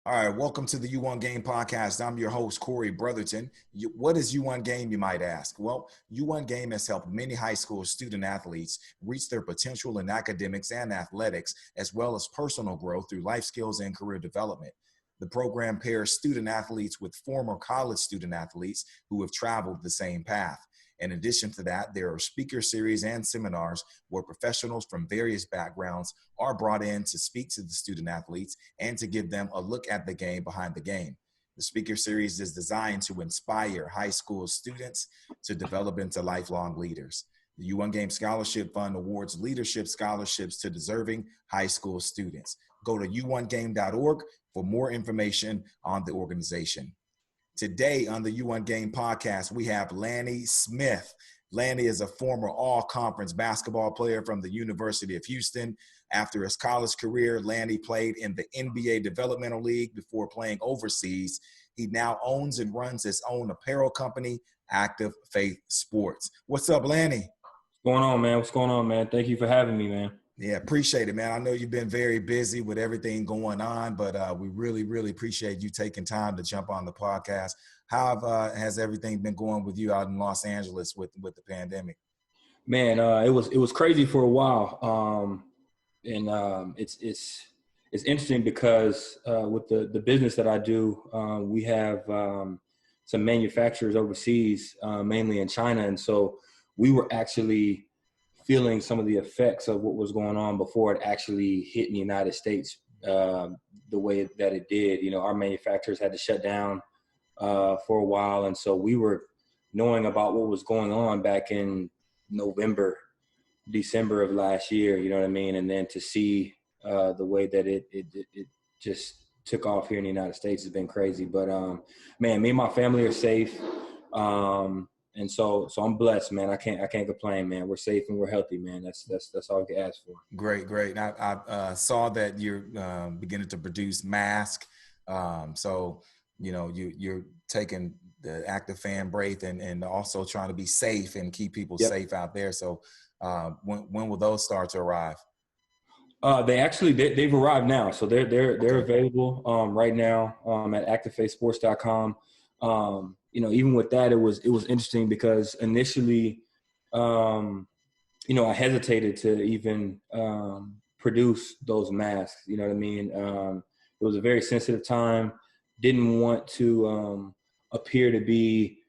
All right, welcome to the U1 Game podcast. I'm your host, Corey Brotherton. What is U1 Game, you might ask? Well, U1 Game has helped many high school student athletes reach their potential in academics and athletics, as well as personal growth through life skills and career development. The program pairs student athletes with former college student athletes who have traveled the same path. In addition to that, there are speaker series and seminars where professionals from various backgrounds are brought in to speak to the student athletes and to give them a look at the game behind the game. The speaker series is designed to inspire high school students to develop into lifelong leaders. The U1 Game Scholarship Fund awards leadership scholarships to deserving high school students. Go to u1game.org for more information on the organization. Today on the U1 Game podcast, we have Lanny Smith. Lanny is a former all-conference basketball player from the University of Houston. After his college career, Lanny played in the NBA Developmental League before playing overseas. He now owns and runs his own apparel company, Active Faith Sports. What's up, Lanny? What's going on, man? What's going on, man? Thank you for having me, man. Yeah, appreciate it, man. I know you've been very busy with everything going on, but we really appreciate you taking time to jump on the podcast. How has everything been going with you out in Los Angeles with the pandemic? Man, it was crazy for a while, it's interesting because with the business that I do, we have some manufacturers overseas, mainly in China, and so we were actually feeling some of the effects of what was going on before it actually hit in the United States the way that it did. You know, our manufacturers had to shut down for a while. And so we were knowing about what was going on back in November, December of last year, you know what I mean? And then to see the way that it just took off here in the United States has been crazy. But, man, me and my family are safe. And so I'm blessed, man. I can't complain, man. We're safe and we're healthy, man. That's all we can ask for. Great. I saw that you're beginning to produce masks. So, you know, you're taking the Active Fan Braith and also trying to be safe and keep people safe out there. So when will those start to arrive? They've arrived now. So they're available right now at activefaithsports.com. You know, even with that, it was interesting because initially, you know, I hesitated to even produce those masks. You know what I mean? It was a very sensitive time. Didn't want to appear to be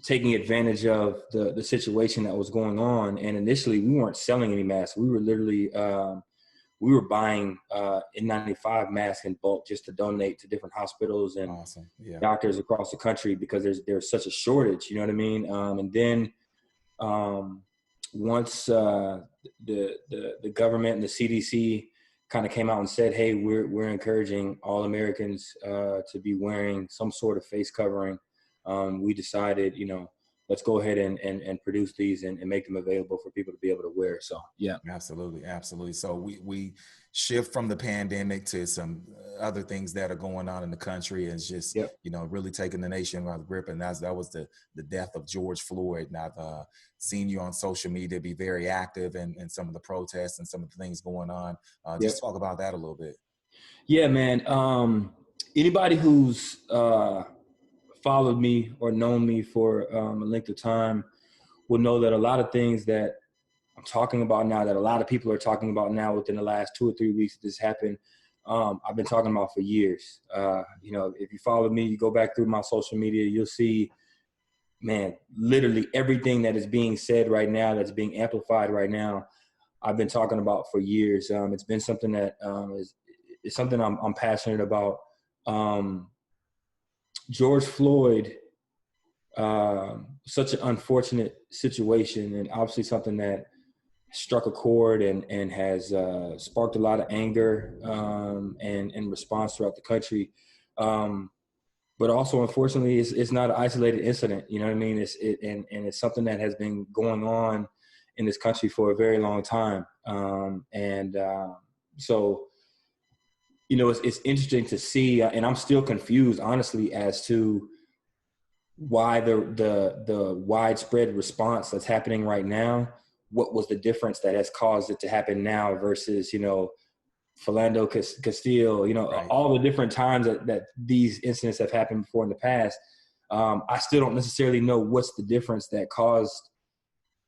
taking advantage of the situation that was going on. And initially, we weren't selling any masks. We were literally we were buying N95 masks in bulk just to donate to different hospitals and doctors across the country because there's such a shortage, you know what I mean? And then once the government and the CDC kind of came out and said, hey, we're encouraging all Americans to be wearing some sort of face covering, we decided, you know, let's go ahead and produce these and make them available for people to be able to wear. So, yeah. Absolutely. So we shift from the pandemic to some other things that are going on in the country. And it's just, you know, really taking the nation by the grip. And that was the death of George Floyd. And I've seen you on social media be very active in some of the protests and some of the things going on. Just talk about that a little bit. Yeah, man. Anybody who's followed me or known me for a length of time will know that a lot of things that I'm talking about now, that a lot of people are talking about now within the last 2 or 3 weeks that this happened, I've been talking about for years. You know, if you follow me, you go back through my social media, you'll see, man, literally everything that is being said right now, that's being amplified right now, I've been talking about for years. It's been something that is something I'm passionate about. George Floyd, such an unfortunate situation, and obviously something that struck a chord and has sparked a lot of anger and response throughout the country. But also, unfortunately, it's not an isolated incident. You know what I mean? It's something that has been going on in this country for a very long time. So, you know, it's interesting to see, and I'm still confused, honestly, as to why the widespread response that's happening right now. What was the difference that has caused it to happen now versus, you know, Philando Castile, Right. all the different times that these incidents have happened before in the past. I still don't necessarily know what's the difference that caused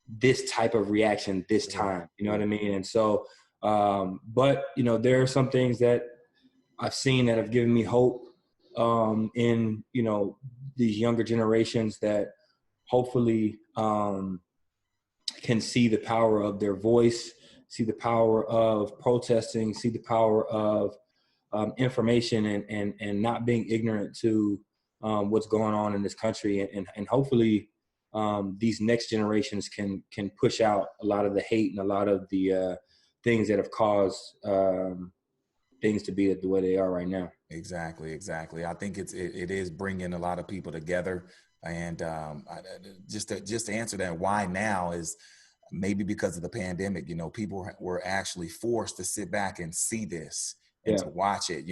this type of reaction this time. You know what I mean? And so, but there are some things that I've seen that have given me hope in these younger generations that hopefully can see the power of their voice, see the power of protesting, see the power of information, and not being ignorant to what's going on in this country, and hopefully these next generations can push out a lot of the hate and a lot of the things that have caused things to be the way they are right now. Exactly. I think it is bringing a lot of people together, and just to answer that, why now is maybe because of the pandemic. People were actually forced to sit back and see this and Yeah. to watch it.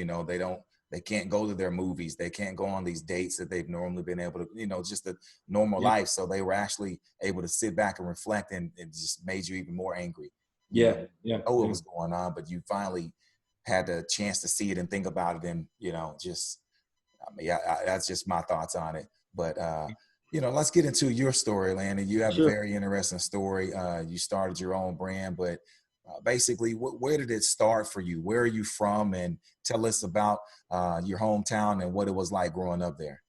They can't go to their movies, they can't go on these dates that they've normally been able to, just a normal life. So they were actually able to sit back and reflect, and it just made you even more angry. You know what was going on, but you finally had the chance to see it and think about it, and that's just my thoughts on it. But let's get into your story, Lanny. You have a very interesting story. You started your own brand, but basically, where did it start for you? Where are you from? And tell us about your hometown and what it was like growing up there.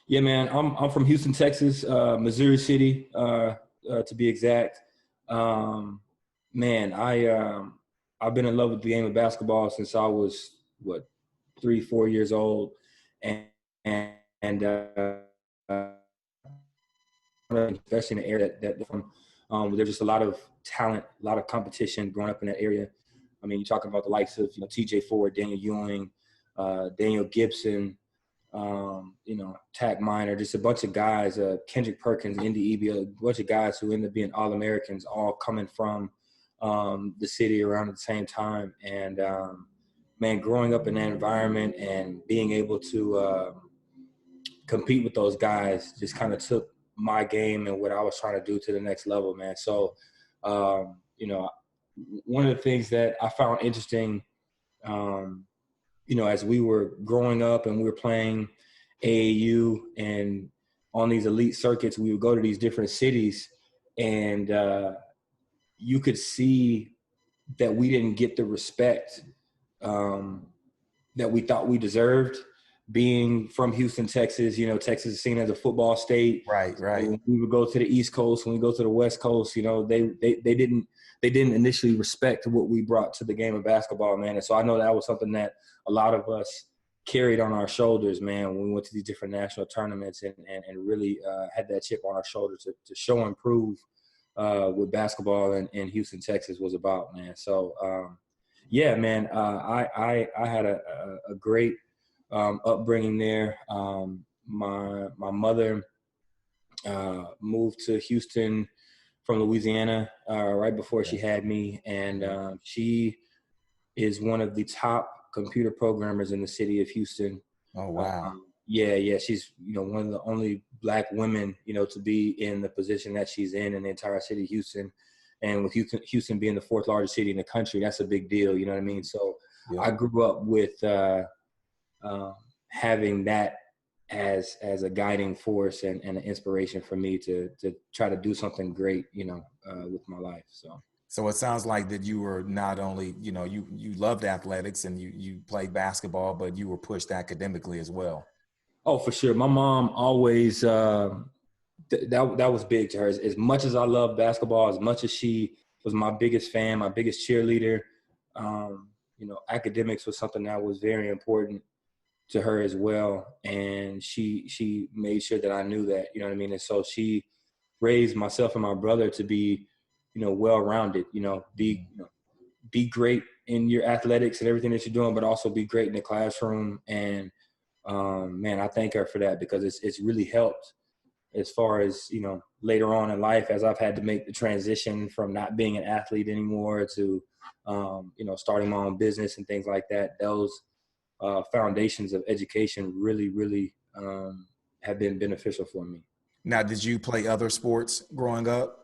Yeah, man. I'm from Houston, Texas, Missouri City, to be exact. Man, I've been in love with the game of basketball since I was 3-4 years old, and especially in the area that from there's just a lot of talent, a lot of competition growing up in that area. I mean, you're talking about the likes of TJ Ford, Daniel Ewing, Daniel Gibson, Tack Minor, just a bunch of guys, Kendrick Perkins, Indy Ebia, a bunch of guys who ended up being All-Americans, all coming from the city around at the same time. And man, growing up in that environment and being able to compete with those guys just kind of took my game and what I was trying to do to the next level, man. So, one of the things that I found interesting, as we were growing up and we were playing AAU and on these elite circuits, we would go to these different cities, and you could see that we didn't get the respect that we thought we deserved. Being from Houston, Texas, Texas is seen as a football state. Right. When we would go to the East Coast, when we go to the West Coast, they didn't initially respect what we brought to the game of basketball, man. And so I know that was something that a lot of us carried on our shoulders, man, when we went to these different national tournaments and really had that chip on our shoulder to show and prove what basketball in Houston, Texas was about, man. So, yeah, man, I had a great upbringing there. My mother moved to Houston from Louisiana right before she had me, and she is one of the top computer programmers in the city of Houston. Oh, wow. Yeah, she's one of the only Black women to be in the position that she's in the entire city of Houston. And with Houston being the fourth largest city in the country, that's a big deal. You know what I mean? So I grew up with having that as a guiding force and an inspiration for me to try to do something great, with my life. So it sounds like that you were not only, you loved athletics and you played basketball, but you were pushed academically as well. Oh, for sure. My mom always that was big to her. As much as I love basketball, as much as she was my biggest fan, my biggest cheerleader, academics was something that was very important to her as well. And she made sure that I knew that, you know what I mean? And so she raised myself and my brother to be, well-rounded, be great in your athletics and everything that you're doing, but also be great in the classroom. And man, I thank her for that, because it's really helped as far as, later on in life, as I've had to make the transition from not being an athlete anymore to, starting my own business and things like that. Those foundations of education really, really have been beneficial for me. Now, did you play other sports growing up?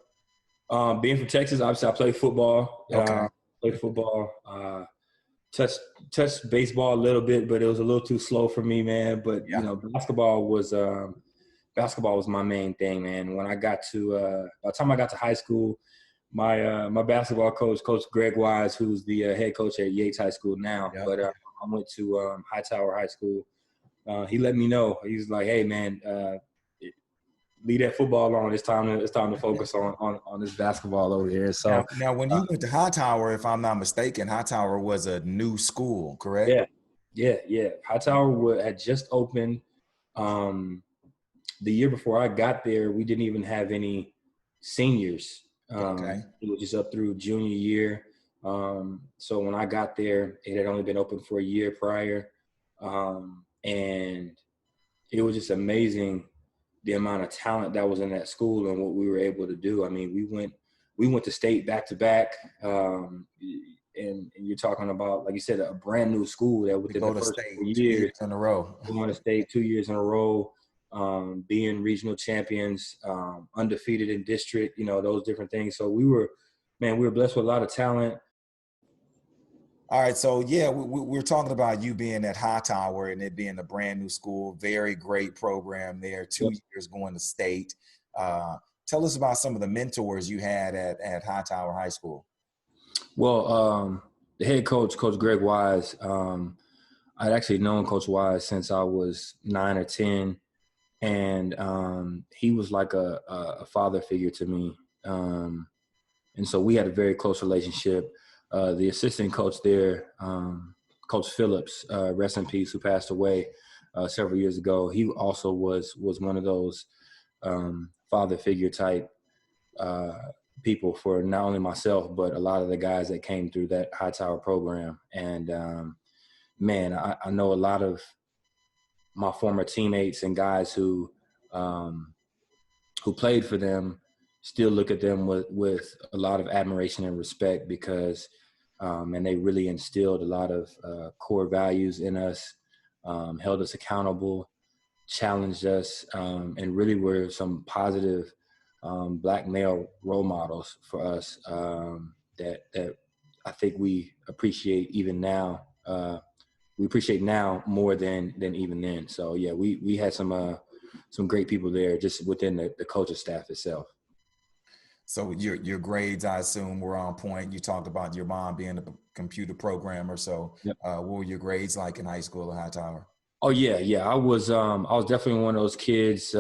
Being from Texas, obviously I played football. Okay. Played football. touched baseball a little bit, but it was a little too slow for me, man. But Yeah. basketball was my main thing, man. When I got to by the time I got to high school, my basketball Coach Greg Wise, who's the head coach at Yates High School now, Yep. but I went to Hightower High School. He let me know. He was like, "Hey, man, leave that football on. It's time to focus on this basketball over here." So Now, when you went to Hightower, if I'm not mistaken, Hightower was a new school, correct? yeah. Hightower had just opened. The year before I got there, we didn't even have any seniors. Okay. It was just up through junior year. So when I got there, it had only been open for a year prior. And it was just amazing the amount of talent that was in that school and what we were able to do. I mean, we went to state back to back. And you're talking about, like you said, a brand new school that within the first 4 2 years, years in a row. going to state 2 years in a row, being regional champions, undefeated in district, those different things. So we were blessed with a lot of talent. All right, so yeah, we're talking about you being at Hightower and it being a brand new school, very great program there, 2 years going to state. Tell us about some of the mentors you had at Hightower High School. Well, the head coach, Coach Greg Wise, I'd actually known Coach Wise since I was 9 or 10, and he was like a father figure to me. And so we had a very close relationship. The assistant coach there, Coach Phillips, rest in peace, who passed away several years ago, he also was one of those father figure type people for not only myself, but a lot of the guys that came through that Hightower program. And man, I know a lot of my former teammates and guys who played for them still look at them with a lot of admiration and respect because and they really instilled a lot of core values in us, held us accountable, challenged us, and really were some positive Black male role models for us that I think we appreciate even now. We appreciate now more than even then. So yeah, we had some great people there just within the coaching staff itself. So your grades, I assume, were on point. You talked about your mom being a computer programmer. So Yep. What were your grades like in high school at Hightower? Oh yeah. I was definitely one of those kids.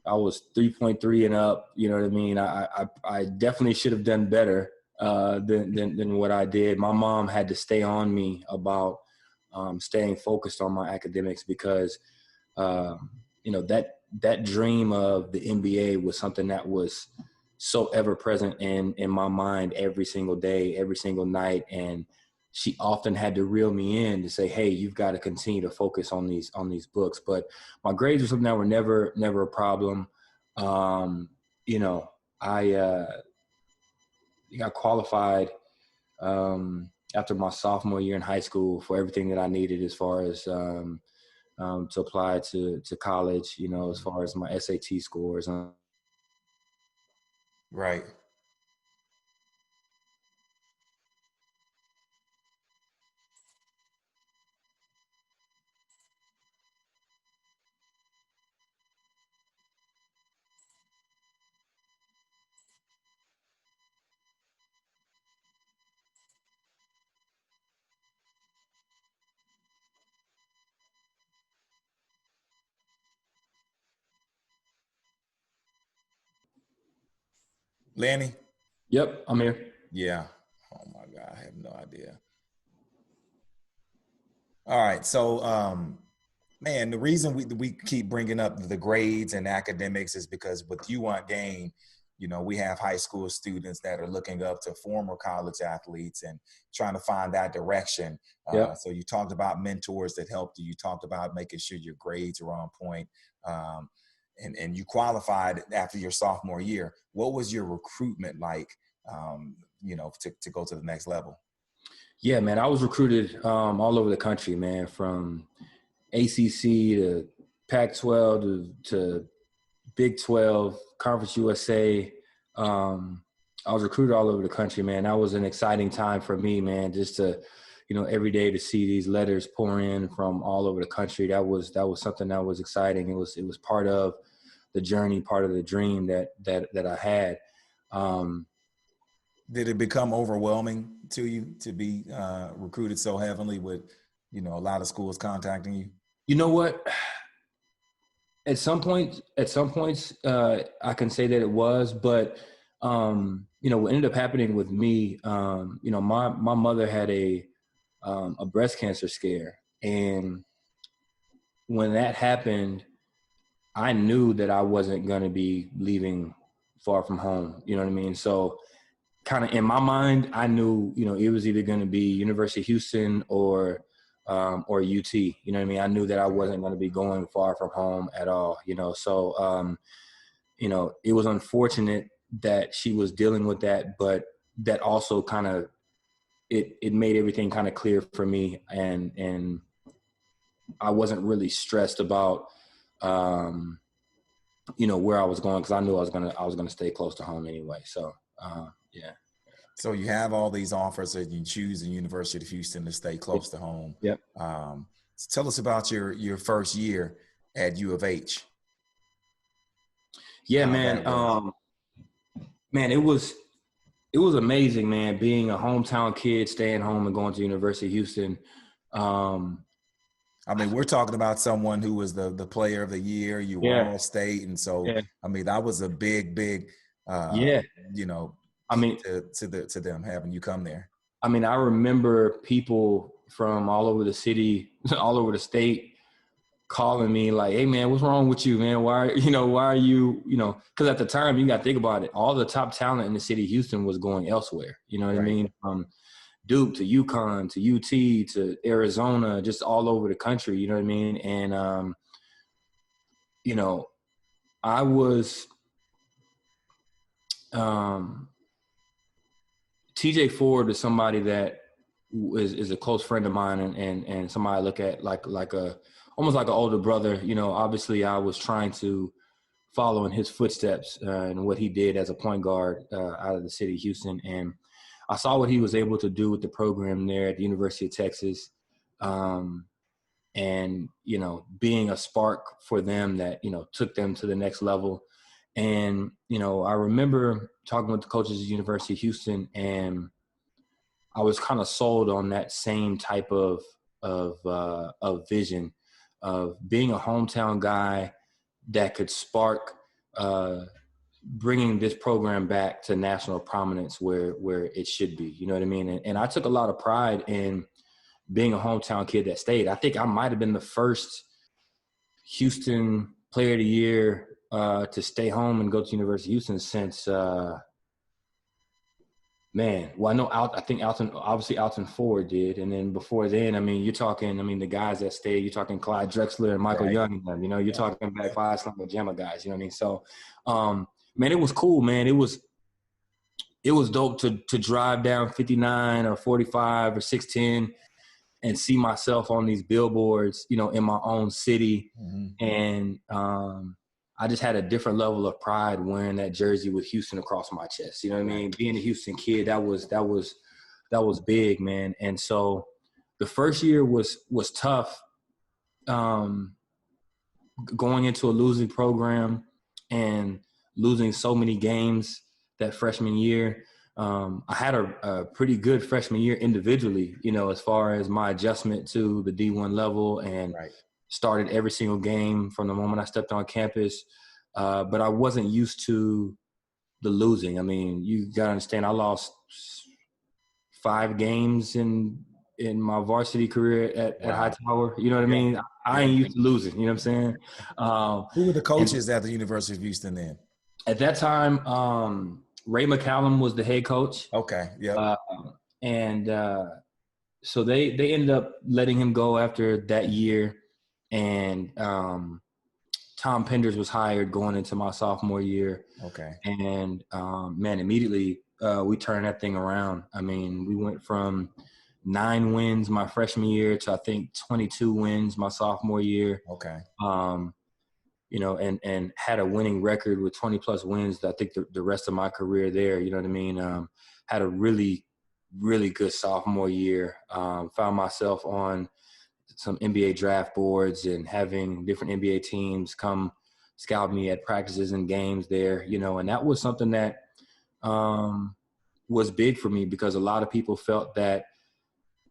I was 3.3 and up. You know what I mean? I definitely should have done better than what I did. My mom had to stay on me about staying focused on my academics because that dream of the NBA was something that was so ever present in my mind every single day, every single night. And she often had to reel me in to say, hey, you've got to continue to focus on these books. But my grades were something that were never a problem. I got qualified after my sophomore year in high school for everything that I needed as far as to apply to college, as far as my SAT scores. Right. Lanny? Yep, I'm here. Yeah. Oh my God, I have no idea. All right. So, man, the reason we keep bringing up the grades and academics is because with UWANTGAME, we have high school students that are looking up to former college athletes and trying to find that direction. Yep. So you talked about mentors that helped you. You talked about making sure your grades are on point. And you qualified after your sophomore year. What was your recruitment like, to go to the next level? Yeah, man, I was recruited all over the country, man, from ACC to Pac-12 to Big 12, Conference USA. I was recruited all over the country, man. That was an exciting time for me, man, just to, every day to see these letters pour in from all over the country, that was something that was exciting. It was part of the journey, part of the dream that I had. Did it become overwhelming to you to be recruited so heavily with, a lot of schools contacting you? You know what? At some points, I can say that it was, but what ended up happening with me, my mother had a breast cancer scare, and when that happened, I knew that I wasn't going to be leaving far from home. You know what I mean? So kind of in my mind, I knew, it was either going to be University of Houston or UT. You know what I mean? I knew that I wasn't going to be going far from home at all, So, it was unfortunate that she was dealing with that, but that also kind of, it made everything kind of clear for me. And I wasn't really stressed about, where I was going, because I knew I was gonna stay close to home anyway. So, yeah. So you have all these offers that you choose in University of Houston to stay close to home. Yep. Tell us about your first year at U of H. Yeah, man. Man, it was amazing, man, being a hometown kid, staying home and going to University of Houston. I mean, we're talking about someone who was the player of the year. You were all state. And so, I mean, that was a big, I mean, to them having you come there. I mean, I remember people from all over the city, all over the state, calling me like, "Hey man, what's wrong with you, man? Why are you, because at the time, you got to think about it, all the top talent in the city of Houston was going elsewhere. You know what I mean? From Duke to UConn to UT to Arizona, just all over the country. You know what I mean? And I was TJ Ford is somebody that is a close friend of mine, and somebody I look at like almost like an older brother. Obviously I was trying to follow in his footsteps and what he did as a point guard out of the city of Houston. And I saw what he was able to do with the program there at the University of Texas. And, being a spark for them that, took them to the next level. And, I remember talking with the coaches at the University of Houston, and I was kind of sold on that same type of vision of being a hometown guy that could spark bringing this program back to national prominence where it should be. You know what I mean? And I took a lot of pride in being a hometown kid that stayed. I think I might have been the first Houston player of the year to stay home and go to University of Houston since I think Alton Ford did. And then before then, I mean, you're talking, the guys that stayed, you're talking Clyde Drexler and Michael Young and them, you're talking back Five Slum and Jamma guys, you know what I mean? So, man, it was cool, man. It was dope to drive down 59 or 45 or 610 and see myself on these billboards, in my own city. Mm-hmm. And I just had a different level of pride wearing that jersey with Houston across my chest. You know what I mean? Being a Houston kid, that was big, man. And so the first year was tough, going into a losing program and losing so many games that freshman year. I had a pretty good freshman year individually, as far as my adjustment to the D1 level, and started every single game from the moment I stepped on campus. But I wasn't used to the losing. I mean, you got to understand, I lost 5 games in my varsity career at Hightower. You know what I mean? I ain't used to losing. You know what I'm saying? Who were the coaches at the University of Houston then? At that time, Ray McCallum was the head coach. Okay. Yeah. So they ended up letting him go after that year. And Tom Penders was hired going into my sophomore year. Okay. And, man, immediately we turned that thing around. I mean, we went from 9 wins my freshman year to, I think, 22 wins my sophomore year. Okay. And had a winning record with 20 plus wins. I think the rest of my career there, you know what I mean? Had a really really good sophomore year. Found myself on some NBA draft boards and having different NBA teams come scout me at practices and games there, you know, and that was something that was big for me because a lot of people felt that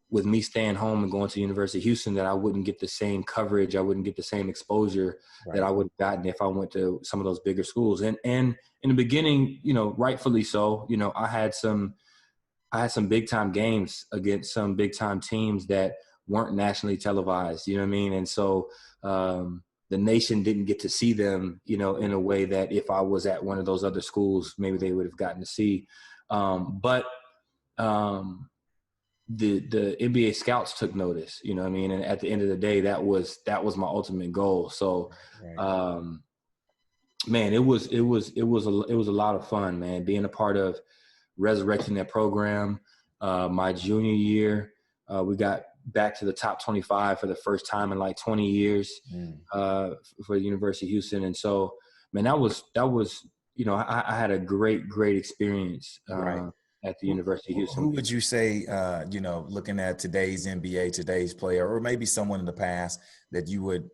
with me staying home and going to the University of Houston that I wouldn't get the same coverage, I wouldn't get the same exposure that I would have gotten if I went to some of those bigger schools. And in the beginning, you know, rightfully so, you know, I had some big time games against some big time teams that weren't nationally televised, you know what I mean? And so the nation didn't get to see them, you know, in a way that if I was at one of those other schools, maybe they would have gotten to see. But the NBA scouts took notice, you know what I mean? And at the end of the day, that was my ultimate goal. So, man, it was a lot of fun, man, being a part of resurrecting that program. My junior year, we got back to the top 25 for the first time in like 20 years for the University of Houston. And so, man, that was, you know, I had a great experience at the University of Houston. Who would you say, you know, looking at today's NBA, today's player, or maybe someone in the past that you would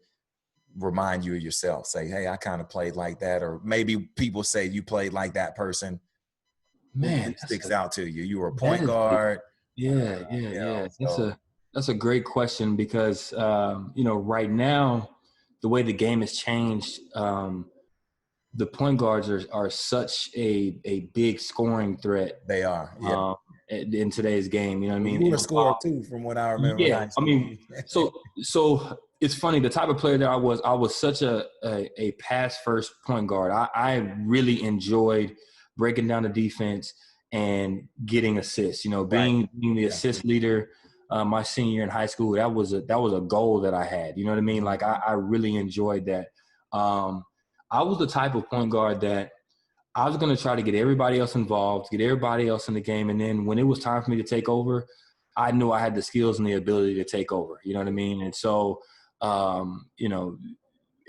remind you of yourself, say, hey, I kind of played like that, or maybe people say you played like that person. Man, who sticks out to you? You were a point guard. Yeah. That's a great question because, you know, right now, the way the game has changed, the point guards are such a big scoring threat. They are, in today's game, you know what I mean? You were a scorer too, from what I remember. Yeah, I mean, so it's funny. The type of player that I was such a pass first point guard. I really enjoyed breaking down the defense and getting assists. You know, being the assist leader. My senior year in high school, that was a goal that I had. You know what I mean? Like I really enjoyed that. I was the type of point guard that I was going to try to get everybody else involved, get everybody else in the game. And then when it was time for me to take over, I knew I had the skills and the ability to take over. You know what I mean? And so, you know,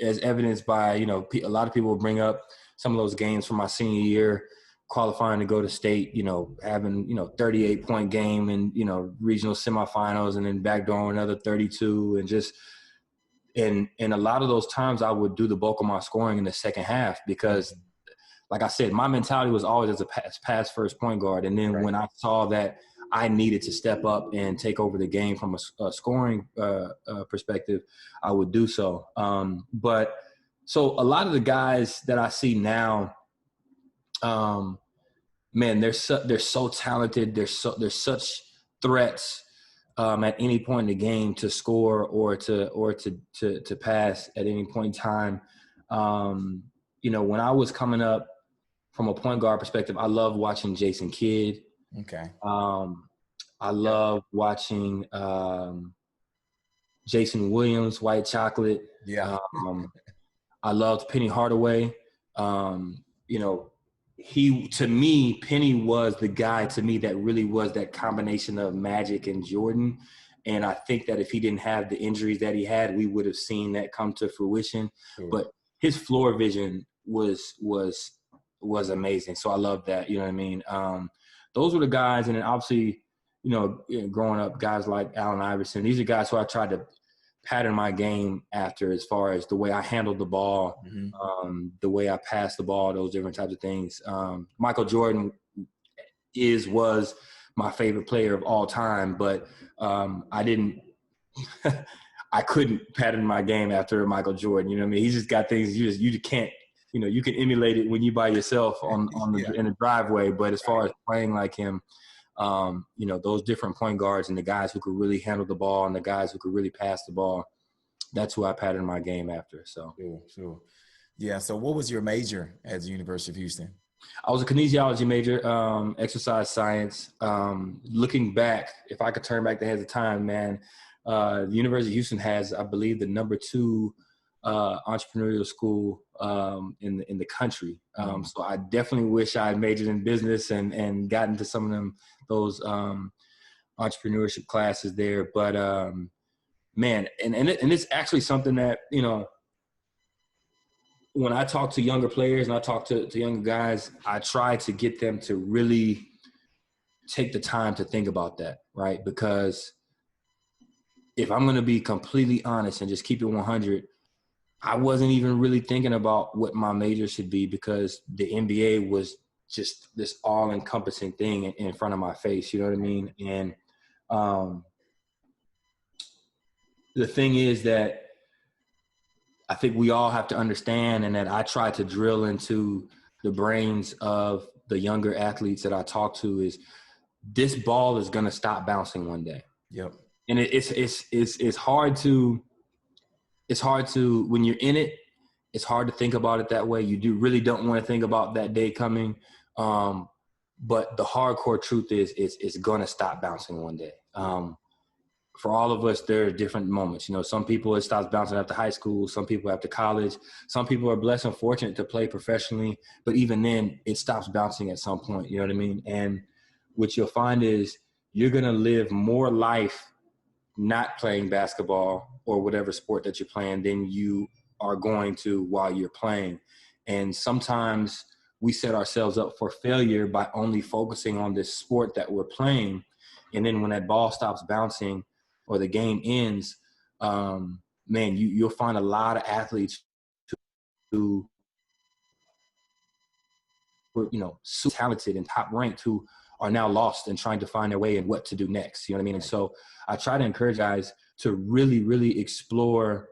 as evidenced by, you know, a lot of people will bring up some of those games from my senior year, qualifying to go to state, you know, having, you know, 38-point game and, you know, regional semifinals and then backdooring another 32 and just – and a lot of those times I would do the bulk of my scoring in the second half because, like I said, my mentality was always as a pass first point guard. And then when I saw that I needed to step up and take over the game from a scoring perspective, I would do so. But so a lot of the guys that I see now, man, they're so talented. They're such threats. At any point in the game to score or to pass at any point in time. You know, when I was coming up from a point guard perspective, I love watching Jason Kidd. Okay. I love watching Jason Williams, White Chocolate. Yeah. I loved Penny Hardaway. You know, Penny was the guy to me that really was that combination of Magic and Jordan. And I think that if he didn't have the injuries that he had, we would have seen that come to fruition. Sure. But his floor vision was amazing. So I love that. You know what I mean? Those were the guys. And then obviously, you know, growing up, guys like Allen Iverson, these are guys who I tried to pattern my game after as far as the way I handled the ball, the way I passed the ball, those different types of things. Michael Jordan was my favorite player of all time, but I couldn't pattern my game after Michael Jordan. You know what I mean? He's just got things you can't, you know, you can emulate it when you by yourself in the driveway, but as far as playing like him, you know, those different point guards and the guys who could really handle the ball and the guys who could really pass the ball, that's who I patterned my game after. So, sure. Yeah. So what was your major at the University of Houston? I was a kinesiology major, exercise science. Looking back, if I could turn back the hands of time, man, the University of Houston has, I believe, the #2 entrepreneurial school in the country. So I definitely wish I had majored in business and gotten to some of those entrepreneurship classes there. But man, and it's actually something that, you know, when I talk to younger players and I talk to younger guys, I try to get them to really take the time to think about that, right? Because if I'm going to be completely honest and just keep it 100, I wasn't even really thinking about what my major should be, because the NBA was just this all-encompassing thing in front of my face. You know what I mean? And the thing is that I think we all have to understand, and that I try to drill into the brains of the younger athletes that I talk to, is this ball is going to stop bouncing one day. Yep. And it's hard to when you're in it, it's hard to think about it that way. You really don't want to think about that day coming. But the hardcore truth is it's going to stop bouncing one day. For all of us, there are different moments. You know, some people, it stops bouncing after high school. Some people after college. Some people are blessed and fortunate to play professionally. But even then, it stops bouncing at some point. You know what I mean? And what you'll find is you're going to live more life not playing basketball or whatever sport that you're playing than you are going to while you're playing. And sometimes we set ourselves up for failure by only focusing on this sport that we're playing. And then when that ball stops bouncing or the game ends, you'll find a lot of athletes who were, so talented and top ranked, who are now lost and trying to find their way and what to do next. You know what I mean? And so I try to encourage guys to really, really explore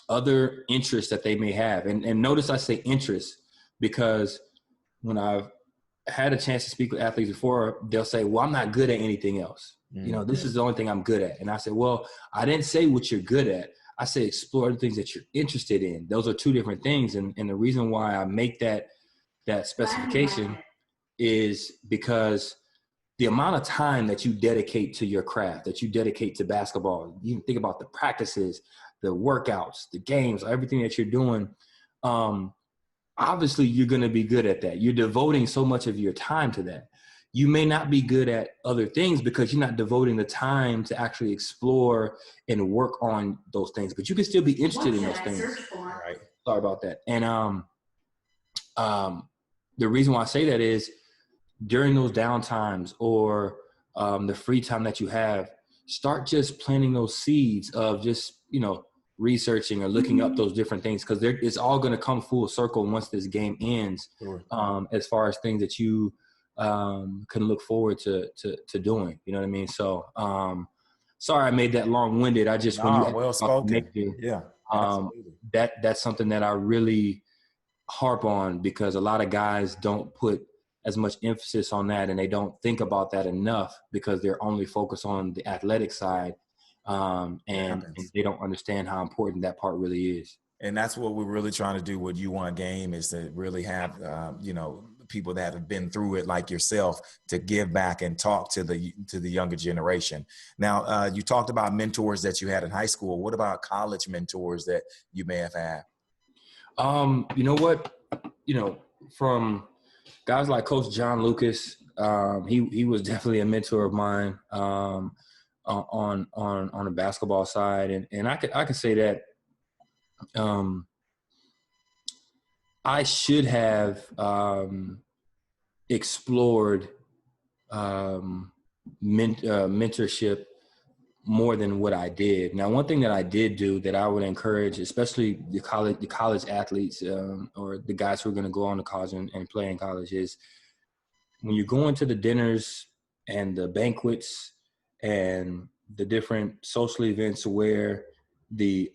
other interests that they may have. And notice I say interests, because when I've had a chance to speak with athletes before, they'll say, well, I'm not good at anything else. This is the only thing I'm good at. And I said, well, I didn't say what you're good at. I say explore the things that you're interested in. Those are two different things. And the reason why I make that specification is because the amount of time that you dedicate to your craft, that you dedicate to basketball, you can think about the practices, the workouts, the games, everything that you're doing. Obviously, you're going to be good at that. You're devoting so much of your time to that. You may not be good at other things because you're not devoting the time to actually explore and work on those things, but you can still be interested in those things. Right. Sorry about that. And the reason why I say that is during those down times or the free time that you have, start just planting those seeds of just, researching or looking up those different things, because it's all going to come full circle once this game ends. Sure. As far as things that you can look forward to doing, you know what I mean? So sorry I made that long-winded. I just when you well spoken. Yeah, that's something that I really harp on, because a lot of guys don't put as much emphasis on that, and they don't think about that enough because they're only focused on the athletic side. And they don't understand how important that part really is. And that's what we're really trying to do with UWANTGAME, is to really have, people that have been through it like yourself to give back and talk to the younger generation. Now, you talked about mentors that you had in high school. What about college mentors that you may have had? You know what, from guys like Coach John Lucas, he was definitely a mentor of mine. On the basketball side, and I could say that I should have explored mentorship more than what I did. Now, one thing that I did do that I would encourage, especially the college athletes or the guys who are going to go on to college and play in college, is when you're going to the dinners and the banquets and the different social events where the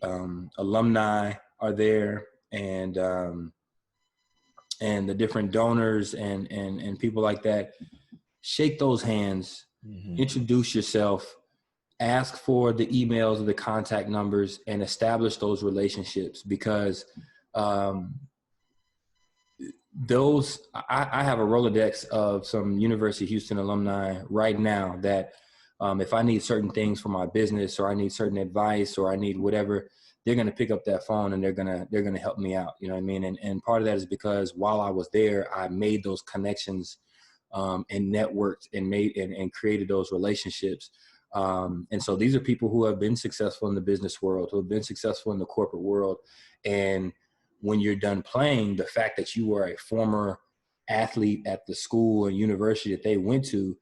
alumni are there, and the different donors and people like that, shake those hands, introduce yourself, ask for the emails or the contact numbers, and establish those relationships, because I have a Rolodex of some University of Houston alumni right now that if I need certain things for my business, or I need certain advice, or I need whatever, they're going to pick up that phone and they're going to help me out. You know what I mean? And part of that is because while I was there, I made those connections and networked and created those relationships. And so these are people who have been successful in the business world, who have been successful in the corporate world. And when you're done playing, the fact that you were a former athlete at the school and university that they went to,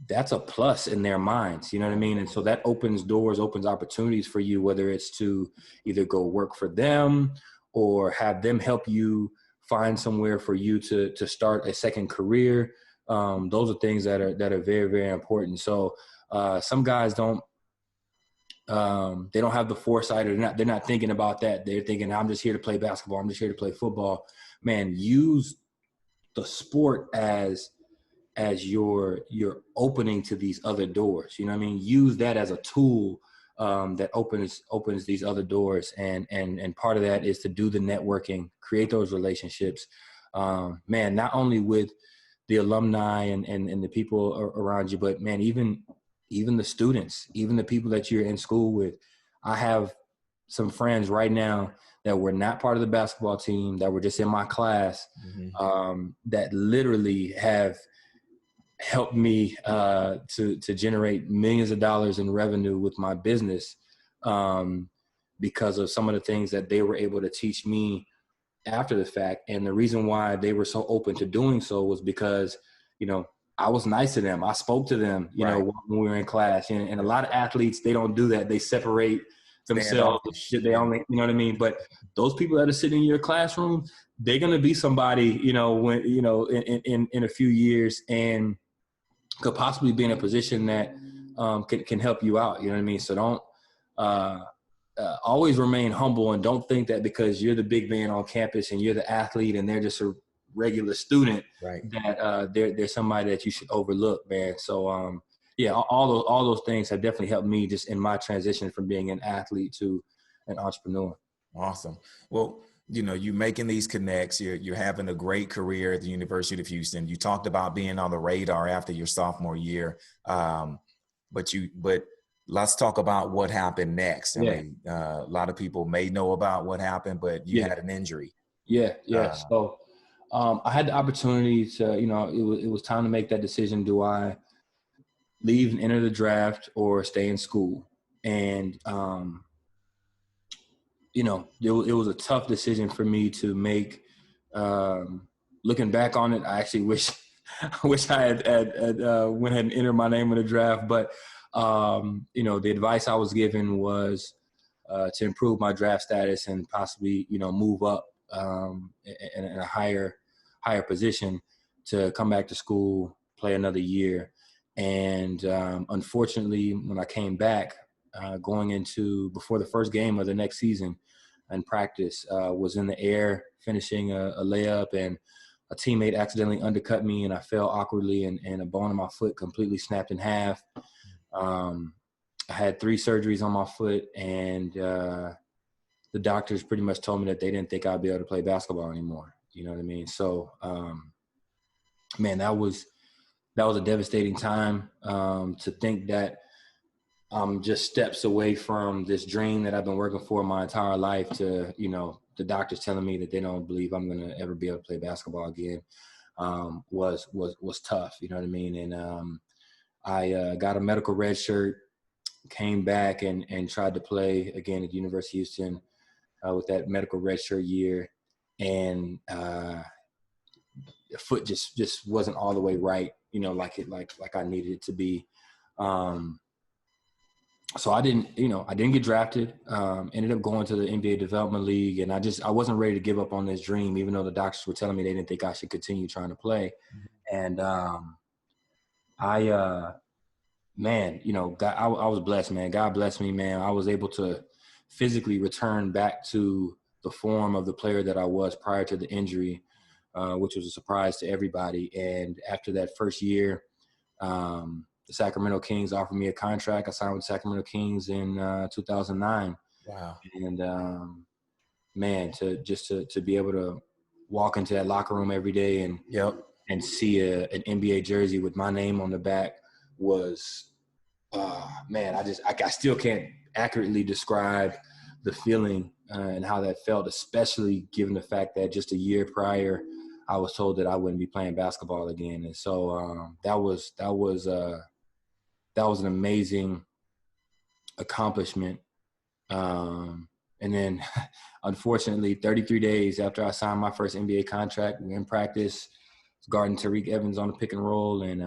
that's a plus in their minds. You know what I mean? And so that opens doors, opens opportunities for you, whether it's to either go work for them or have them help you find somewhere for you to start a second career. Those are things that are very, very important. So some guys they don't have the foresight, or they're not thinking about that. They're thinking, I'm just here to play basketball. I'm just here to play football. Man, use the sport as your opening to these other doors. You know what I mean? Use that as a tool that opens these other doors. And part of that is to do the networking, create those relationships. Man, not only with the alumni and the people around you, but man, even the students, even the people that you're in school with. I have some friends right now that were not part of the basketball team, that were just in my class, that literally have helped me to generate millions of dollars in revenue with my business because of some of the things that they were able to teach me after the fact. And the reason why they were so open to doing so was because, you know, I was nice to them. I spoke to them, you know, when we were in class. And a lot of athletes, they don't do that. They separate themselves. They only, you know what I mean? But those people that are sitting in your classroom, they're going to be somebody, you know, when, you know, in a few years, and could possibly be in a position that can help you out. You know what I mean? So don't always remain humble, and don't think that because you're the big man on campus and you're the athlete and they're just a regular student, that they're somebody that you should overlook, man. So yeah, all those things have definitely helped me just in my transition from being an athlete to an entrepreneur. Awesome. Well, you know, you're making these connects. You're having a great career at the University of Houston. You talked about being on the radar after your sophomore year, but let's talk about what happened next. I mean, a lot of people may know about what happened, but you had an injury. So I had the opportunity to, you know, it was time to make that decision. Do I leave and enter the draft or stay in school? And you know, it was a tough decision for me to make. Looking back on it, I actually wish I had went ahead and entered my name in the draft. But you know, the advice I was given was to improve my draft status and possibly, you know, move up in a higher position to come back to school, play another year. And unfortunately, when I came back, going into before the first game of the next season in practice, was in the air finishing a layup, and a teammate accidentally undercut me, and I fell awkwardly, and a bone in my foot completely snapped in half. I had 3 surgeries on my foot, and the doctors pretty much told me that they didn't think I'd be able to play basketball anymore. You know what I mean? So, man, that was a devastating time, to think that I'm just steps away from this dream that I've been working for my entire life, to, you know, the doctors telling me that they don't believe I'm going to ever be able to play basketball again, was tough. You know what I mean? And I got a medical red shirt, came back and tried to play again at the University of Houston with that medical red shirt year. And the foot just wasn't all the way right, you know, like I needed it to be. So I didn't get drafted, ended up going to the NBA Developmental League. And I wasn't ready to give up on this dream, even though the doctors were telling me they didn't think I should continue trying to play. And man, you know, God, I was blessed, man. God blessed me, man. I was able to physically return back to the form of the player that I was prior to the injury, which was a surprise to everybody. And after that first year, the Sacramento Kings offered me a contract. I signed with the Sacramento Kings in 2009. Wow. And man, to be able to walk into that locker room every day and see an NBA jersey with my name on the back was, man, I still can't accurately describe the feeling and how that felt, especially given the fact that just a year prior, I was told that I wouldn't be playing basketball again. And so that was an amazing accomplishment. And then unfortunately, 33 days after I signed my first NBA contract, we were in practice, guarding Tariq Evans on the pick and roll, and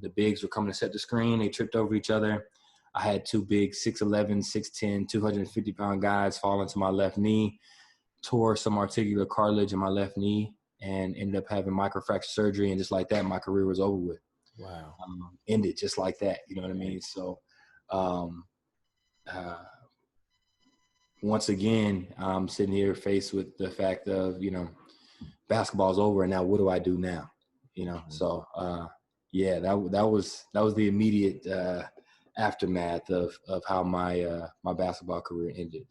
the bigs were coming to set the screen. They tripped over each other. I had two big 6'11", 6'10", 250-pound guys fall into my left knee, tore some articular cartilage in my left knee, and ended up having microfracture surgery. And just like that, my career was over with. Wow. Ended just like that. You know what I mean? So once again, I'm sitting here faced with the fact of, basketball's over, and now what do I do now? So yeah, that was the immediate aftermath of how my basketball career ended.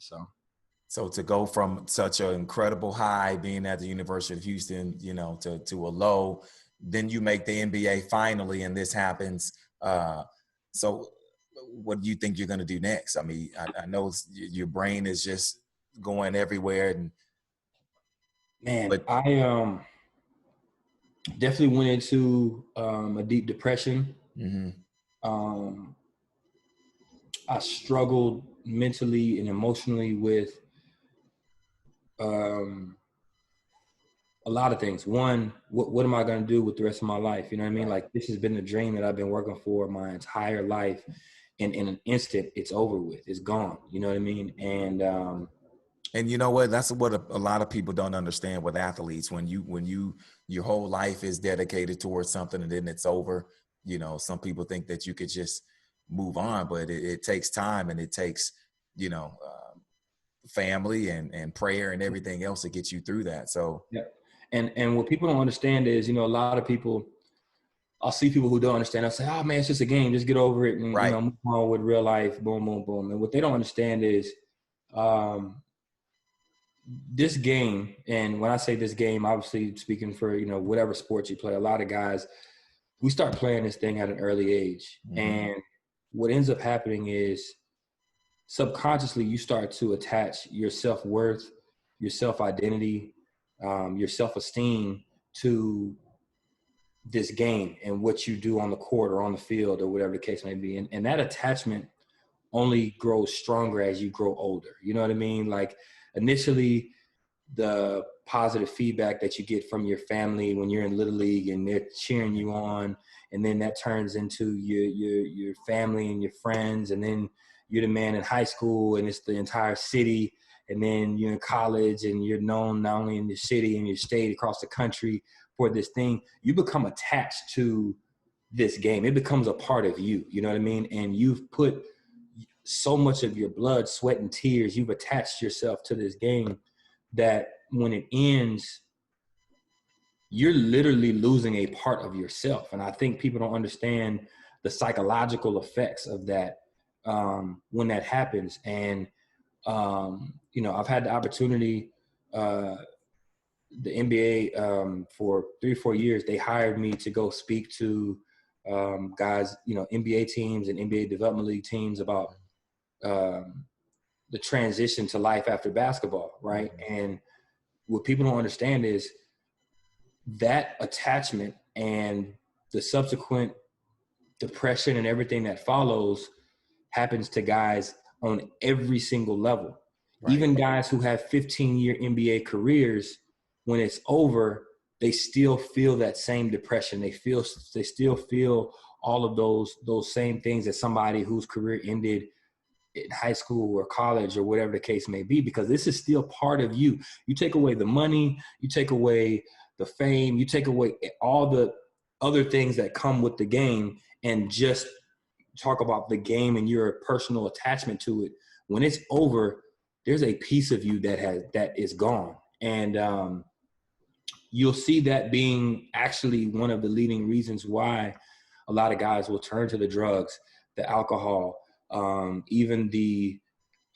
So to go from such an incredible high, being at the University of Houston, to a low, then you make the NBA finally, and this happens. So what do you think you're going to do next? I mean, I know your brain is just going everywhere. I definitely went into a deep depression. Mm-hmm. I struggled mentally and emotionally with a lot of things. One, what am I going to do with the rest of my life? You know what I mean? Like, this has been a dream that I've been working for my entire life. And in an instant, it's over with. It's gone. You know what I mean? And you know what? That's what a lot of people don't understand with athletes. When your whole life is dedicated towards something and then it's over, some people think that you could just move on, but it takes time, and it takes, family and prayer and everything else to get you through that. So, yeah. And what people don't understand is, a lot of people, I'll see people who don't understand. I'll say, oh man, it's just a game. Just get over it and, right. Move on with real life. Boom, boom, boom. And what they don't understand is, this game, and when I say this game, obviously speaking for, whatever sport you play, a lot of guys, we start playing this thing at an early age. Mm-hmm. And what ends up happening is subconsciously you start to attach your self-worth, your self-identity, your self-esteem to this game and what you do on the court or on the field or whatever the case may be. And that attachment only grows stronger as you grow older. You know what I mean? Like, initially, the positive feedback that you get from your family when you're in Little League and they're cheering you on, and then that turns into your family and your friends, and then you're the man in high school and it's the entire city, and then you're in college and you're known not only in your city and your state, across the country for this thing. You become attached to this game. It becomes a part of you. You know what I mean? And you've put so much of your blood, sweat, and tears, you've attached yourself to this game that when it ends, you're literally losing a part of yourself. And I think people don't understand the psychological effects of that when that happens. And, I've had the opportunity, the NBA for 3 or 4 years, they hired me to go speak to guys, NBA teams and NBA Developmental League teams about the transition to life after basketball, right? And what people don't understand is that attachment and the subsequent depression and everything that follows happens to guys on every single level. Right. Even guys who have 15-year NBA careers, when it's over, they still feel that same depression. They still feel all of those same things that somebody whose career ended in high school or college or whatever the case may be, because this is still part of you. You take away the money, you take away the fame, you take away all the other things that come with the game, and just talk about the game and your personal attachment to it. When it's over, there's a piece of you that is gone. And you'll see that being actually one of the leading reasons why a lot of guys will turn to the drugs, the alcohol, even the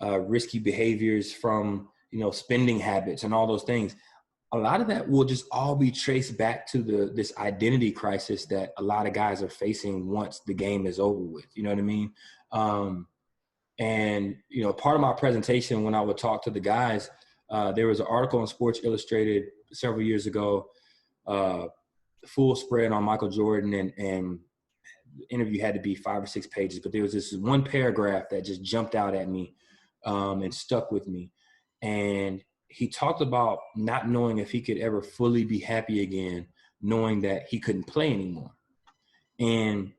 risky behaviors from, spending habits and all those things. A lot of that will just all be traced back to this identity crisis that a lot of guys are facing once the game is over with. You know what I mean? And part of my presentation, when I would talk to the guys, there was an article in Sports Illustrated several years ago, full spread on Michael Jordan, and the interview had to be 5 or 6 pages, but there was this one paragraph that just jumped out at me and stuck with me. And he talked about not knowing if he could ever fully be happy again knowing that he couldn't play anymore. And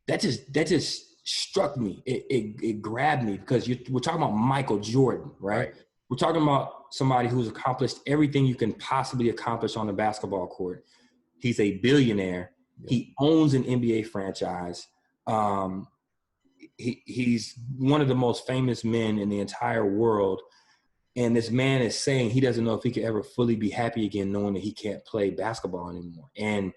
that just struck me. It grabbed me, because we're talking about Michael Jordan, right? We're talking about somebody who's accomplished everything you can possibly accomplish on the basketball court. He's a billionaire. Yeah. He owns an NBA franchise. He's one of the most famous men in the entire world. And this man is saying he doesn't know if he could ever fully be happy again, knowing that he can't play basketball anymore. And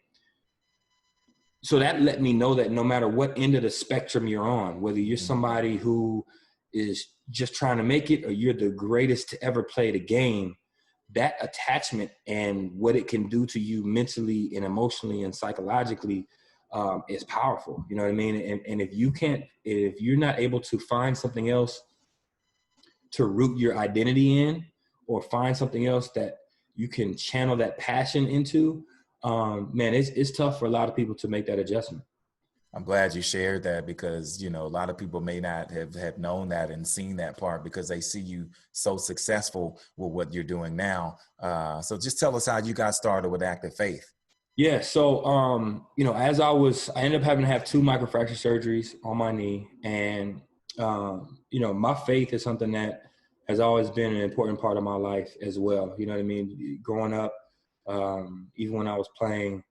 so that let me know that no matter what end of the spectrum you're on, whether you're somebody who is just trying to make it or you're the greatest to ever play the game, that attachment and what it can do to you mentally and emotionally and psychologically is powerful. You know what I mean? And if you're not able to find something else to root your identity in, or find something else that you can channel that passion into, man, it's tough for a lot of people to make that adjustment. I'm glad you shared that, because, you know, a lot of people may not have known that and seen that part, because they see you so successful with what you're doing now. So just tell us how you got started with Active Faith. Yeah. So, you know, I ended up having to have 2 microfracture surgeries on my knee. And, you know, my faith is something that has always been an important part of my life as well. You know what I mean? Growing up, even when I was playing,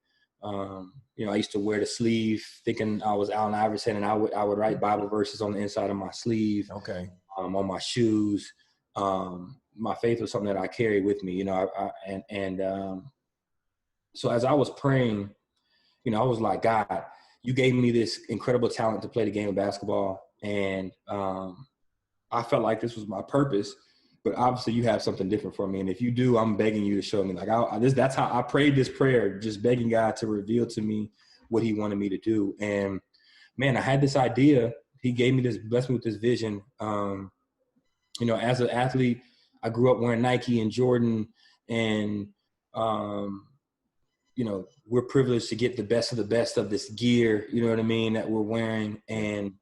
you know, I used to wear the sleeve thinking I was Allen Iverson, and I would write Bible verses on the inside of my sleeve. Okay. On my shoes. My faith was something that I carried with me, you know, so as I was praying, you know, I was like, God, you gave me this incredible talent to play the game of basketball. And I felt like this was my purpose, but obviously you have something different for me. And if you do, I'm begging you to show me. Like that's how I prayed this prayer, just begging God to reveal to me what he wanted me to do. And man, I had this idea. He blessed me with this vision. You know, as an athlete, I grew up wearing Nike and Jordan, and, you know, we're privileged to get the best of this gear, you know what I mean, that we're wearing. And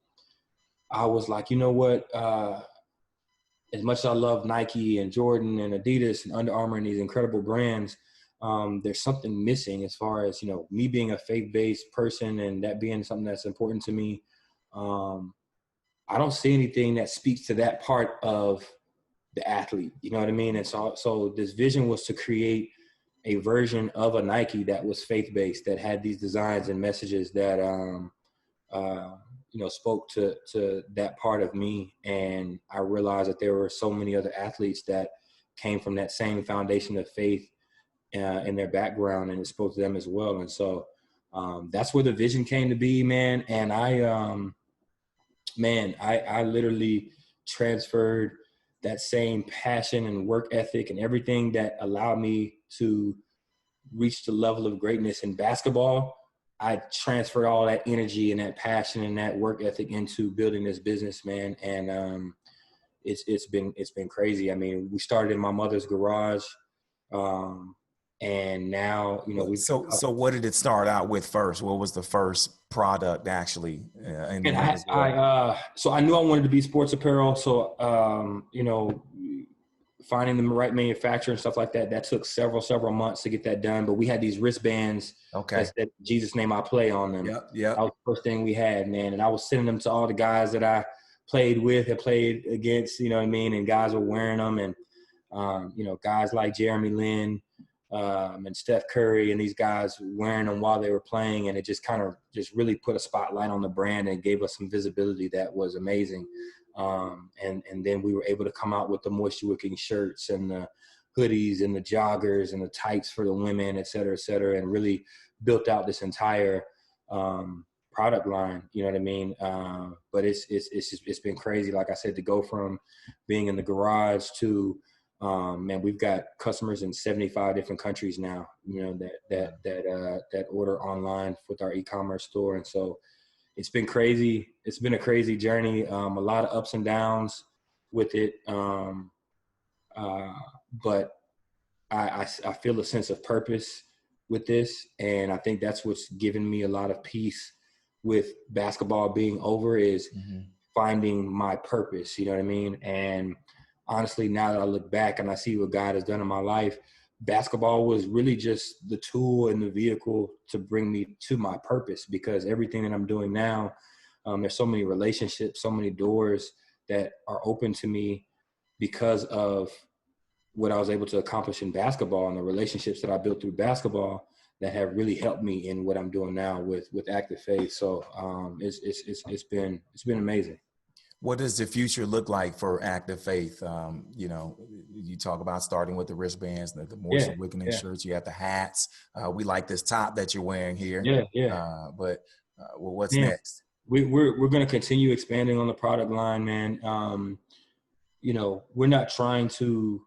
I was like, you know what, as much as I love Nike and Jordan and Adidas and Under Armour and these incredible brands, there's something missing as far as, you know, me being a faith-based person and that being something that's important to me. I don't see anything that speaks to that part of the athlete, you know what I mean? And so this vision was to create a version of a Nike that was faith-based, that had these designs and messages that, you know, spoke to that part of me. And I realized that there were so many other athletes that came from that same foundation of faith in their background, and it spoke to them as well. And so that's where the vision came to be, man. And I literally transferred that same passion and work ethic and everything that allowed me to reach the level of greatness in basketball. I transferred all that energy and that passion and that work ethic into building this business, man. And it's been crazy. I mean, we started in my mother's garage, and now, you know, So what did it start out with first? What was the first product actually? So I knew I wanted to be sports apparel. So, you know, finding the right manufacturer and stuff like that, that took several months to get that done. But we had these wristbands that said Jesus' name I play on them. Yep. That was the first thing we had, man. And I was sending them to all the guys that I played with and played against, you know what I mean? And guys were wearing them. And, you know, guys like Jeremy Lin and Steph Curry and these guys wearing them while they were playing. And it just kind of just really put a spotlight on the brand and gave us some visibility that was amazing. And then we were able to come out with the moisture wicking shirts and the hoodies and the joggers and the tights for the women, et cetera, and really built out this entire product line, you know what I mean? But it's been crazy. Like I said, to go from being in the garage to, man, we've got customers in 75 different countries now, you know, that order online with our e-commerce store. And so it's been crazy. It's been a crazy journey. A lot of ups and downs with it. But I feel a sense of purpose with this. And I think that's what's given me a lot of peace with basketball being over, is finding my purpose. You know what I mean? And honestly, now that I look back and I see what God has done in my life, basketball was really just the tool and the vehicle to bring me to my purpose, because everything that I'm doing now, there's so many relationships, so many doors that are open to me because of what I was able to accomplish in basketball and the relationships that I built through basketball that have really helped me in what I'm doing now with Active Faith. So it's been amazing. What does the future look like for Active Faith? You know, you talk about starting with the wristbands, the Morse Yeah, Awakening yeah, shirts. You have the hats. We like this top that you're wearing here. yeah, yeah. Well, what's Man, next? we're going to continue expanding on the product line, man. You know, we're not trying to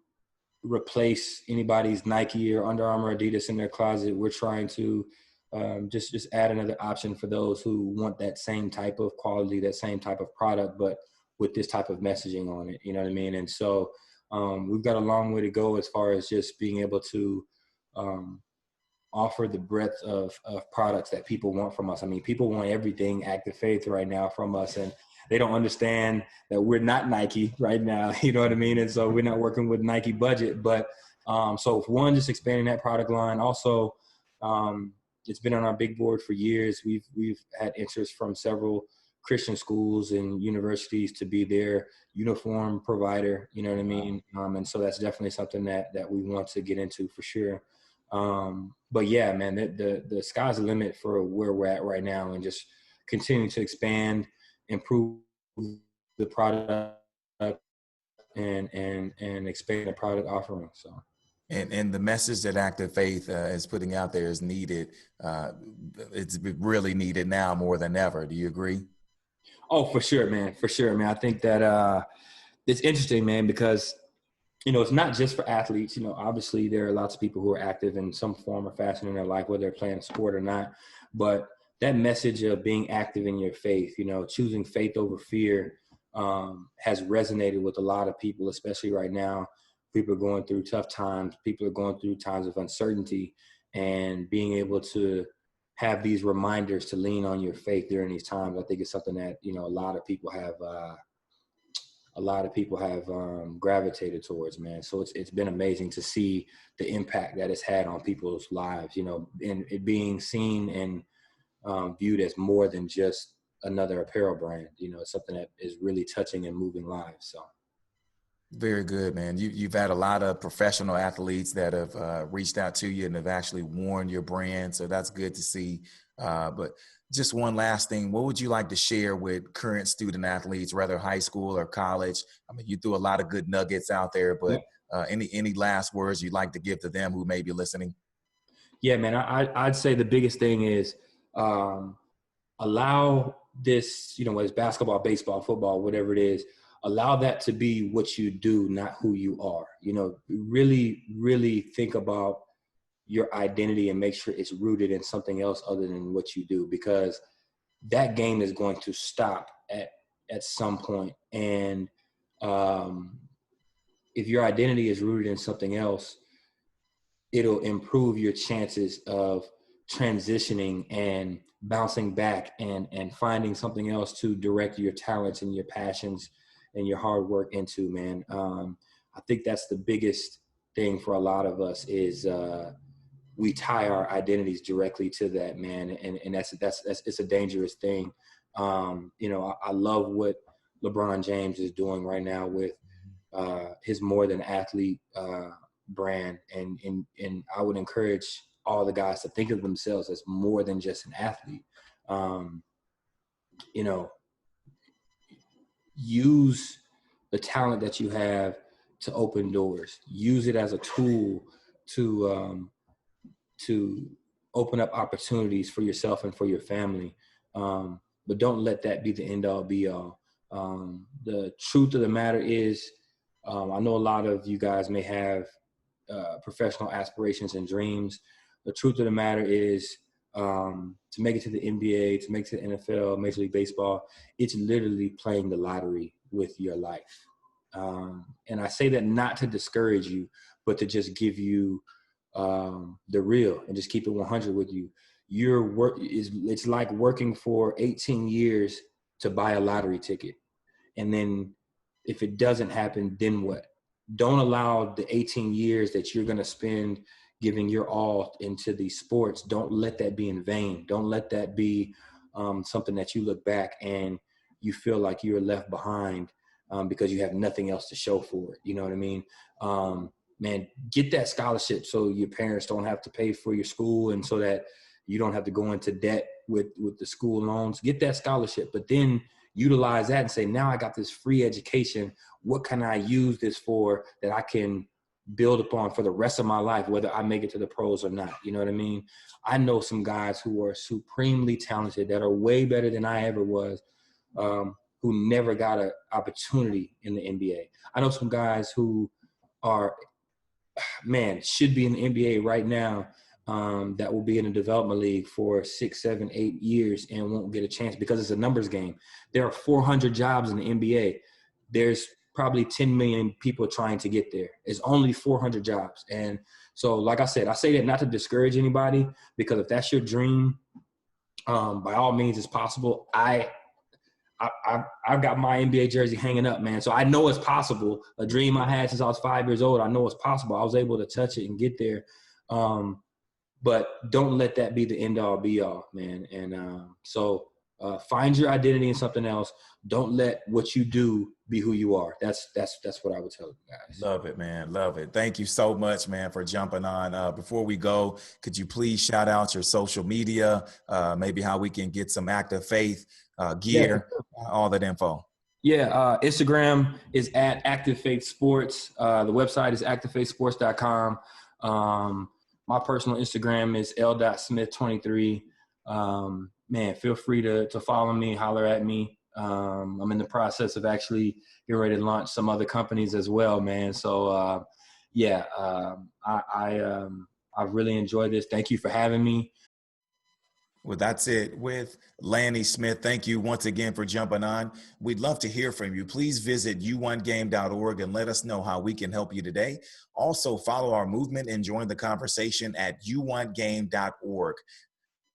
replace anybody's Nike or Under Armour, Adidas in their closet. We're trying to just add another option for those who want that same type of quality, that same type of product, but with this type of messaging on it. You know what I mean? And so we've got a long way to go as far as just being able to offer the breadth of products that people want from us. I mean, people want everything Active Faith right now from us, and they don't understand that we're not Nike right now. You know what I mean? And so we're not working with Nike budget, but so one, just expanding that product line. Also, it's been on our big board for years. We've had interest from several Christian schools and universities to be their uniform provider. You know what I mean? And so that's definitely something that we want to get into for sure. But yeah, man, the sky's the limit for where we're at right now, and just continuing to expand, improve the product, and expand the product offering. So. And the message that Active Faith is putting out there is needed. It's really needed now more than ever. Do you agree? Oh, for sure, man. For sure, man. I think that it's interesting, man, because you know, it's not just for athletes. You know, obviously there are lots of people who are active in some form or fashion in their life, whether they're playing a sport or not. But that message of being active in your faith, you know, choosing faith over fear, has resonated with a lot of people, especially right now. People are going through tough times. People are going through times of uncertainty, and being able to have these reminders to lean on your faith during these times, I think is something that, you know, a lot of people have gravitated towards, man. So it's been amazing to see the impact that it's had on people's lives, you know, and it being seen and viewed as more than just another apparel brand. You know, it's something that is really touching and moving lives. So. Very good, man. You've had a lot of professional athletes that have reached out to you and have actually worn your brand. So that's good to see. But just one last thing, what would you like to share with current student athletes, whether high school or college? I mean, you threw a lot of good nuggets out there, but any last words you'd like to give to them who may be listening? Yeah, man, I'd say the biggest thing is allow this, you know, whether it's basketball, baseball, football, whatever it is, allow that to be what you do, not who you are. You know, really, really think about your identity and make sure it's rooted in something else other than what you do, because that game is going to stop at some point. And if your identity is rooted in something else, it'll improve your chances of transitioning and bouncing back and finding something else to direct your talents and your passions and your hard work into, man. I think that's the biggest thing for a lot of us is we tie our identities directly to that, man. And that's it's a dangerous thing. You know, I love what LeBron James is doing right now with his More Than Athlete brand. And I would encourage all the guys to think of themselves as more than just an athlete. You know, use the talent that you have to open doors. Use it as a tool to open up opportunities for yourself and for your family. But don't let that be the end all be all. The truth of the matter is, I know a lot of you guys may have professional aspirations and dreams. The truth of the matter is, to make it to the NBA, to make it to the NFL, Major League Baseball, it's literally playing the lottery with your life. And I say that not to discourage you, but to just give you the real and just keep it 100 with you. Your work it's like working for 18 years to buy a lottery ticket. And then if it doesn't happen, then what? don't allow the 18 years that you're going to spend giving your all into these sports. Don't let that be in vain. Don't let that be something that you look back and you feel like you're left behind because you have nothing else to show for it. You know what I mean? Man, get that scholarship so your parents don't have to pay for your school and so that you don't have to go into debt with the school loans. Get that scholarship, but then utilize that and say, now I got this free education. What can I use this for that I can build upon for the rest of my life, whether I make it to the pros or not? You know what I mean? I know some guys who are supremely talented that are way better than I ever was, who never got an opportunity in the NBA. I know some guys who are, man, should be in the NBA right now, that will be in the development league for 6, 7, 8 years and won't get a chance because it's a numbers game. There are 400 jobs in the NBA. There's probably 10 million people trying to get there. It's only 400 jobs. And so, like I said, I say that not to discourage anybody, because if that's your dream, by all means, it's possible. I've got my NBA jersey hanging up, man. So I know it's possible. A dream I had since I was 5 years old. I know it's possible. I was able to touch it and get there. But don't let that be the end all be all, man. And so find your identity in something else. Don't let what you do be who you are. That's what I would tell you guys. Love it, man. Love it. Thank you so much, man, for jumping on. Before we go, could you please shout out your social media, maybe how we can get some Active Faith gear, all that info? Yeah, Instagram is at Active Faith Sports. The website is activefaithsports.com. My personal Instagram is l.smith23. Man, feel free to follow me, holler at me. I'm in the process of actually getting ready to launch some other companies as well, man. So, I really enjoyed this. Thank you for having me. Well, that's it with Lanny Smith. Thank you once again for jumping on. We'd love to hear from you. Please visit UWANTGAME.org and let us know how we can help you today. Also, follow our movement and join the conversation at UWANTGAME.org.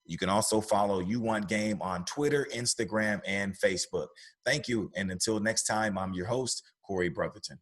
You can also follow UWANTGAME on Twitter, Instagram, and Facebook. Thank you. And until next time, I'm your host, Corey Brotherton.